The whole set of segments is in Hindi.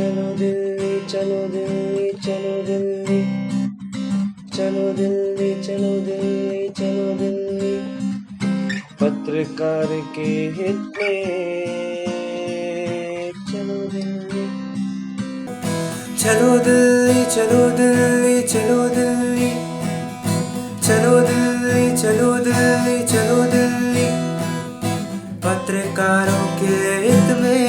चलो दिल्ली चलो दिल्ली चलो दिल्ली, चलो दिल्ली चलो दिल्ली चलो दिल्ली, पत्रकार के हित में चलो दिल्ली। चलो दिल्ली चलो दिल्ली चलो दिल्ली, चलो दिल्ली चलो दिल्ली चलो दिल्ली, पत्रकारों के हित में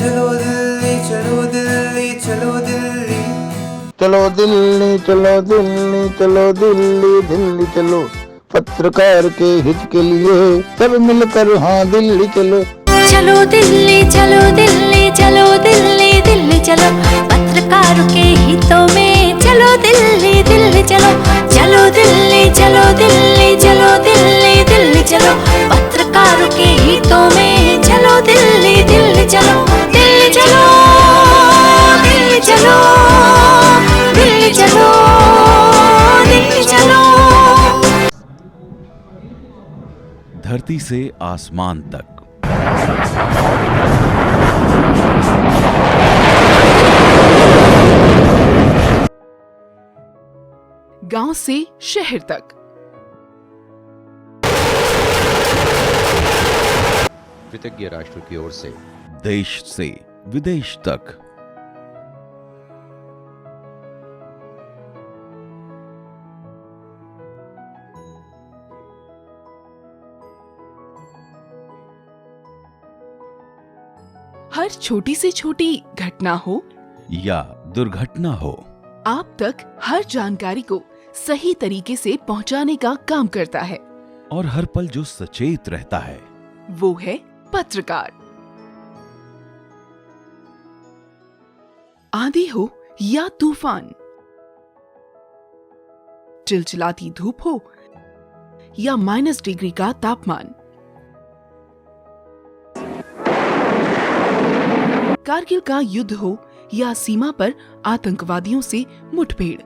चलो दिल्ली चलो दिल्ली चलो दिल्ली। चलो दिल्ली चलो दिल्ली चलो दिल्ली, दिल्ली चलो पत्रकार के हित के लिए सब मिलकर हाँ दिल्ली चलो। चलो दिल्ली चलो दिल्ली चलो दिल्ली, दिल्ली चलो पत्रकारों के हितों में चलो दिल्ली, दिल्ली चलो। चलो दिल्ली चलो दिल्ली चलो दिल्ली, दिल्ली चलो पत्रकारों के हितों में चलो दिल्ली, दिल्ली चलो। दिल्ली चलो दिल्ली चलो दिल्ली चलो दिल्ली चलो। धरती से आसमान तक, गांव से शहर तक, कृतज्ञ राष्ट्र की ओर से देश से विदेश तक, हर छोटी से छोटी घटना हो या दुर्घटना हो, आप तक हर जानकारी को सही तरीके से पहुंचाने का काम करता है और हर पल जो सचेत रहता है वो है पत्रकार। आंधी हो या तूफान, चिलचिलाती धूप हो या -डिग्री का तापमान, कारगिल का युद्ध हो या सीमा पर आतंकवादियों से मुठभेड़,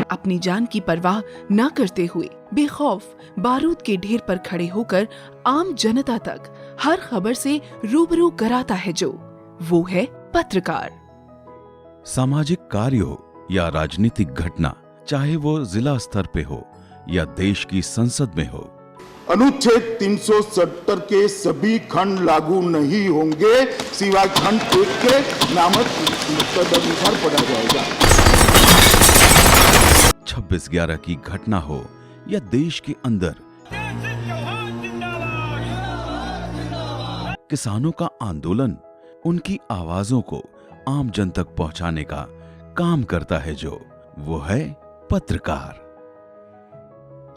अपनी जान की परवाह न करते हुए बेखौफ बारूद के ढेर पर खड़े होकर आम जनता तक हर खबर से रूबरू कराता है जो वो है पत्रकार। सामाजिक कार्य हो या राजनीतिक घटना, चाहे वो जिला स्तर पे हो या देश की संसद में हो, अनुच्छेद 370 के सभी खंड लागू नहीं होंगे सिवाय खंड 1 के नामक तदनुसार पढ़ा जाएगा। 26/11 की घटना हो या देश के अंदर किसानों का आंदोलन, उनकी आवाजों को आम जन तक पहुंचाने का काम करता है जो वो है पत्रकार।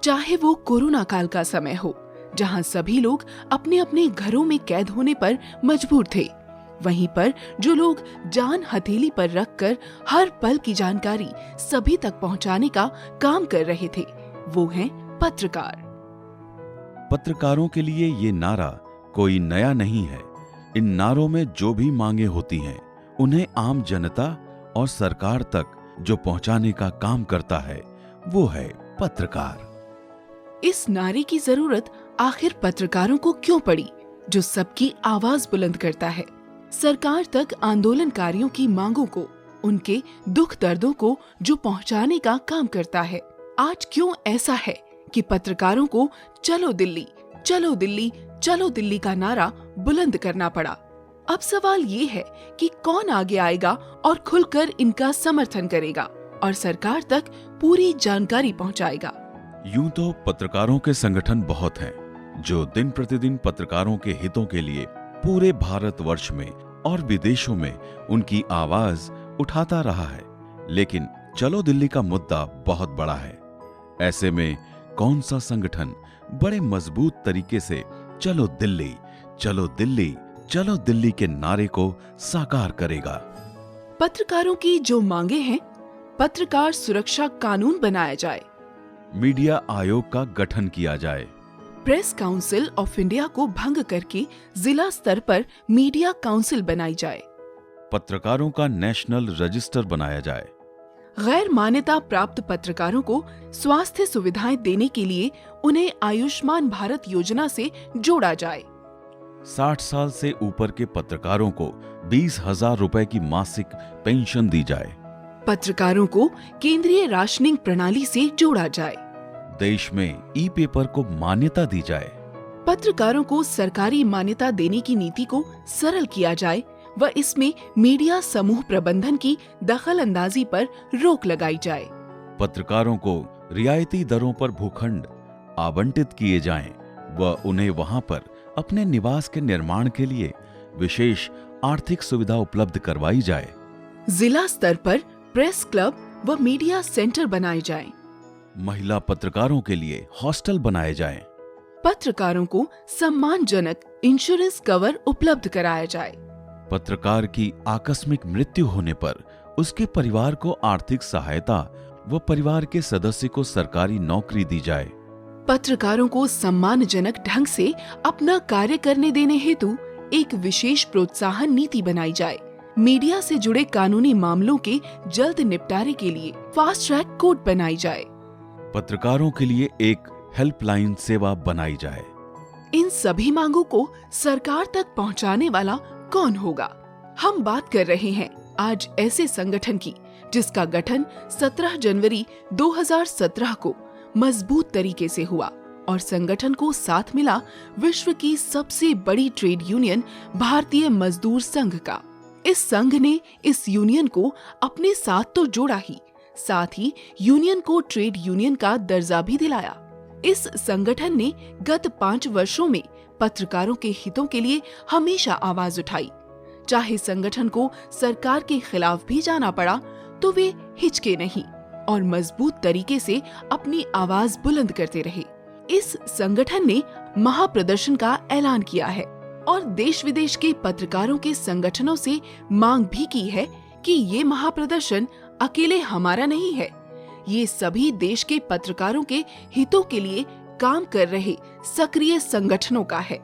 चाहे वो कोरोना काल का समय हो जहां सभी लोग अपने अपने घरों में कैद होने पर मजबूर थे, वहीं पर जो लोग जान हथेली पर रखकर हर पल की जानकारी सभी तक पहुंचाने का काम कर रहे थे, वो हैं पत्रकार। पत्रकारों के लिए ये नारा कोई नया नहीं है। इन नारों में जो भी मांगे होती हैं, उन्हें आम जनता और सरकार तक जो पहुंचाने का काम करता है वो है पत्रकार। इस नारे की जरूरत आखिर पत्रकारों को क्यों पड़ी, जो सबकी आवाज बुलंद करता है, सरकार तक आंदोलनकारियों की मांगों को, उनके दुख दर्दों को जो पहुंचाने का काम करता है। आज क्यों ऐसा है कि पत्रकारों को चलो दिल्ली चलो दिल्ली चलो दिल्ली का नारा बुलंद करना पड़ा। अब सवाल ये है कि कौन आगे आएगा और खुलकर इनका समर्थन करेगा और सरकार तक पूरी जानकारी पहुंचाएगा। यूं तो पत्रकारों के संगठन बहुत हैं, जो दिन प्रतिदिन पत्रकारों के हितों के लिए पूरे भारतवर्ष में और विदेशों में उनकी आवाज उठाता रहा है। लेकिन चलो दिल्ली का मुद्दा बहुत बड़ा है। ऐसे में कौन सा संगठन बड़े मजबूत तरीके से चलो दिल्ली चलो दिल्ली चलो दिल्ली के नारे को साकार करेगा? पत्रकारों की जो मांगे हैं, पत्रकार सुरक्षा कानून बनाया जाए, मीडिया आयोग का गठन किया जाए, प्रेस काउंसिल ऑफ इंडिया को भंग करके जिला स्तर पर मीडिया काउंसिल बनाई जाए, पत्रकारों का नेशनल रजिस्टर बनाया जाए, गैर मान्यता प्राप्त पत्रकारों को स्वास्थ्य सुविधाएं देने के लिए उन्हें आयुष्मान भारत योजना से जोड़ा जाए, 60 साल से ऊपर के पत्रकारों को 20,000 रुपए की मासिक पेंशन दी जाए। पत्रकारों को केंद्रीय राशनिंग प्रणाली से जोड़ा जाए। देश में ई-पेपर को मान्यता दी जाए। पत्रकारों को सरकारी मान्यता देने की नीति को सरल किया जाए व इसमें मीडिया समूह प्रबंधन की दखल अंदाजी पर रोक लगाई जाए। पत्रकारों को रियायती दरों पर भूखंड आवंटित किए जाएं व उन्हें वहां पर अपने निवास के निर्माण के लिए विशेष आर्थिक सुविधा उपलब्ध करवाई जाए। जिला स्तर पर प्रेस क्लब व मीडिया सेंटर बनाए जाएं। महिला पत्रकारों के लिए हॉस्टल बनाए जाएं। पत्रकारों को सम्मानजनक इंश्योरेंस कवर उपलब्ध कराया जाए। पत्रकार की आकस्मिक मृत्यु होने पर उसके परिवार को आर्थिक सहायता व परिवार के सदस्य को सरकारी नौकरी दी जाए। पत्रकारों को सम्मानजनक ढंग से अपना कार्य करने देने हेतु एक विशेष प्रोत्साहन नीति बनाई जाए। मीडिया से जुड़े कानूनी मामलों के जल्द निपटारे के लिए फास्ट ट्रैक कोर्ट बनाई जाए। पत्रकारों के लिए एक हेल्पलाइन सेवा बनाई जाए। इन सभी मांगों को सरकार तक पहुंचाने वाला कौन होगा? हम बात कर रहे हैं आज ऐसे संगठन की जिसका गठन 17 जनवरी 2017 को मजबूत तरीके से हुआ और संगठन को साथ मिला विश्व की सबसे बड़ी ट्रेड यूनियन भारतीय मजदूर संघ का। इस संघ ने इस यूनियन को अपने साथ तो जोड़ा ही, साथ ही यूनियन को ट्रेड यूनियन का दर्जा भी दिलाया। इस संगठन ने गत 5 वर्षों में पत्रकारों के हितों के लिए हमेशा आवाज उठाई। चाहे संगठन को सरकार के खिलाफ भी जाना पड़ा तो वे हिचके नहीं और मजबूत तरीके से अपनी आवाज बुलंद करते रहे। इस संगठन ने महाप्रदर्शन का ऐलान किया है और देश विदेश के पत्रकारों के संगठनों से मांग भी की है कि ये महाप्रदर्शन अकेले हमारा नहीं है, ये सभी देश के पत्रकारों के हितों के लिए काम कर रहे सक्रिय संगठनों का है।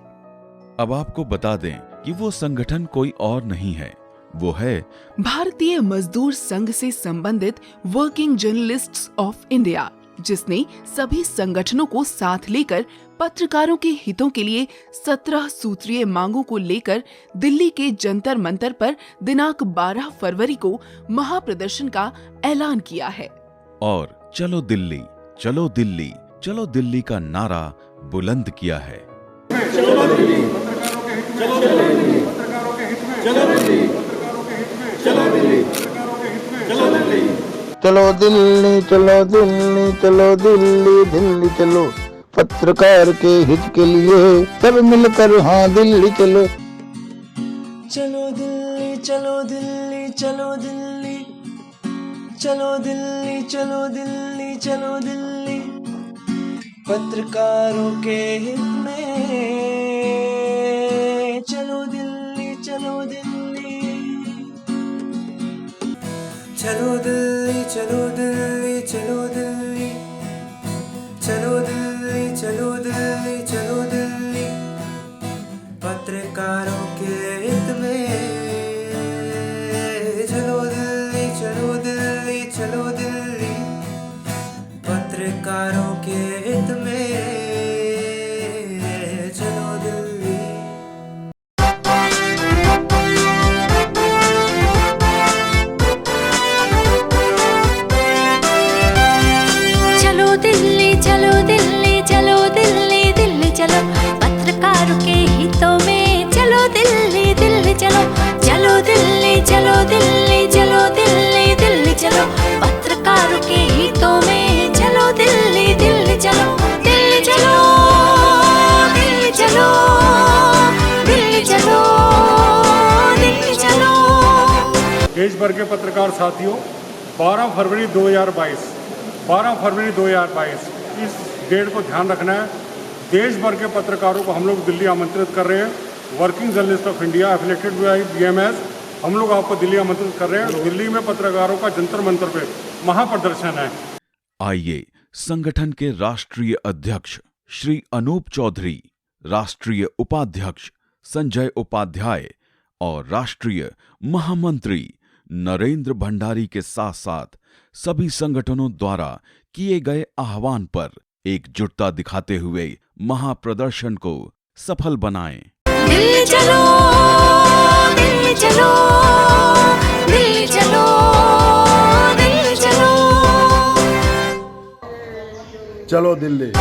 अब आपको बता दें कि वो संगठन कोई और नहीं है, वो है भारतीय मजदूर संघ से संबंधित वर्किंग जर्नलिस्ट्स ऑफ इंडिया, जिसने सभी संगठनों को साथ लेकर पत्रकारों के हितों के लिए 17 सूत्रीय मांगों को लेकर दिल्ली के जंतर मंतर पर दिनांक 12 फरवरी को महाप्रदर्शन का ऐलान किया है। और चलो दिल्ली, चलो दिल्ली, चलो दिल्ली का नारा बुलंद किया है। चलो दिल्ली, पत्रकारों के हित में, चलो दिल्ली, पत्रकारों के हित में, चलो दिल्ली, पत्रकारों के हित में, चलो दिल्ली, पत्रकारों के हित में, चलो दिल्ली, चलो दिल्ली, चलो दिल्ली, चलो दिल्ली, दिल्ली चलो, पत्रकार के हित के लिए सब मिलकर हाँ दिल्ली चलो। चलो दिल्ली, चलो दिल्ली, चलो दिल्ली, चलो दिल्ली, चलो दिल्ली, चलो दिल्ली, पत्रकारों के हित में, चलो दिल्ली, चलो दिल्ली, चलो दिल्ली, चलो दिल्ली, चलो दिल्ली, चलो दिल्ली, चलो दिल्ली, चलो दिल्ली, पत्रकारों के हित में, चलो दिल्ली, चलो दिल्ली, चलो दिल्ली, पत्रकारों के हित में, चलो दिल्ली। चलो दिल्ली, चलो दिल्ली, चलो दिल्ली, दिल्ली चलो, पत्रकारों के हितों में, चलो दिल्ली, दिल्ली चलो, चलो दिल्ली, चलो दिल्ली, चलो दिल्ली, दिल्ली चलो, पत्रकारों के हितों में, चलो दिल्ली, दिल्ली चलो, दिल्ली चलो, दिल्ली चलो, दिल्ली चलो, दिल्ली चलो। देश भर के पत्रकार साथियों, 12 फरवरी 2022 इस डेट को ध्यान रखना है। देश भर के पत्रकारों को हम लोग दिल्ली आमंत्रित कर रहे हैं। Working journalist of India affiliated by BMS, हम लोग आपको दिल्ली आमंत्रित कर रहे हैं। दिल्ली में पत्रकारों का जंतर मंतर पे महाप्रदर्शन है। आइए संगठन के राष्ट्रीय अध्यक्ष श्री अनूप चौधरी, राष्ट्रीय उपाध्यक्ष संजय उपाध्याय और राष्ट्रीय महामंत्री नरेंद्र भंडारी के साथ साथ सभी संगठनों द्वारा किए गए आह्वान पर एकजुटता दिखाते हुए महाप्रदर्शन को सफल बनाएं। दिल्ली चलो दिल्ली चलो दिल्ली चलो दिल्ली चलो चलो दिल्ली।